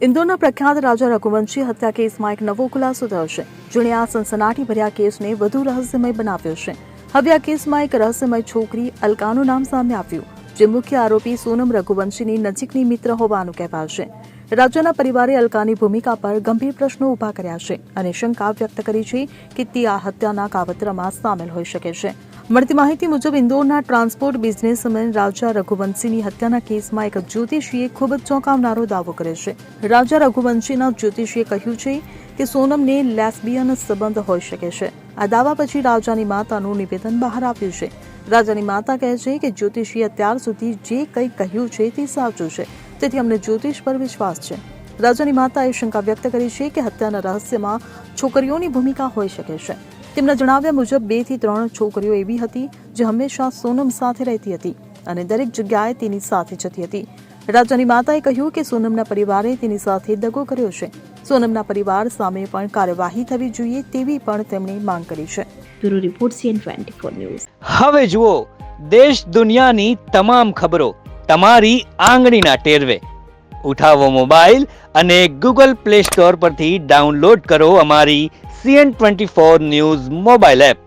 ઇન્દોરના પ્રખ્યાત રાજા રઘુવંશી હત્યા કેસમાં એક નવો ખુલાસો થયો છે, જેણે આ સનસનાટીભર્યા કેસને વધુ રહસ્યમય બનાવ્યો છે. હવે આ કેસમાં એક રહસ્યમય છોકરી અલકાનું નામ સામે આવ્યું, જે મુખ્ય આરોપી સોનમ રઘુવંશીની નજીકની મિત્ર હોવાનું કહેવાય છે. રાજાના પરિવારે અલકાની ભૂમિકા પર ગંભીર પ્રશ્નો ઉભા કર્યા છે અને શંકા વ્યક્ત કરી છે કે તે આ હત્યાના કાવતરામાં સામેલ હોઈ શકે છે. મળતી માહિતી મુજબ ઇન્દોરના ટ્રાન્સપોર્ટ બિઝનેસમેન રાજા રઘુવંશીની હત્યાના કેસમાં એક જ્યોતિષીએ ખૂબ જ ચોંકાવનારો દાવો કર્યો છે. રાજા રઘુવંશીના જ્યોતિષીએ કહ્યું છે કે સોનમને લેસ્બિયન સંબંધ હોઈ શકે છે. આ દાવા પછી રાજાની માતાનું નિવેદન બહાર આવ્યું છે. રાજાની માતા કહે છે કે જ્યોતિષીએ અત્યાર સુધી જે કંઈ કહ્યું છે તે સાચું છે, તેથી અમને જ્યોતિષ પર વિશ્વાસ છે. રાજાની માતાએ શંકા વ્યક્ત કરી છે કે હત્યાના રહસ્યમાં છોકરીઓની ભૂમિકા હોઈ શકે છે. તેમના જણાવ્યા મુજબ 2 થી 3 છોકરીઓ એવી હતી જે હંમેશા સોનમ સાથે રહેતી હતી અને દરેક જગ્યાએ તેની સાથે જતી હતી. રાજાની માતાએ કહ્યું કે સોનમના પરિવારે તેની સાથે દગો કર્યો છે. સોનમના પરિવાર સામે પણ કાર્યવાહી થવી જોઈએ તેવી પણ તેમણે માંગ કરી છે. Bureau report CN24 news. હવે જુઓ દેશ દુનિયાની તમામ ખબરો તમારી આંગળીના ટેરવે. ઉઠાવો મોબાઈલ અને Google Play Store પરથી ડાઉનલોડ કરો અમારી CN24 ન્યૂઝ મોબાઈલ એપ.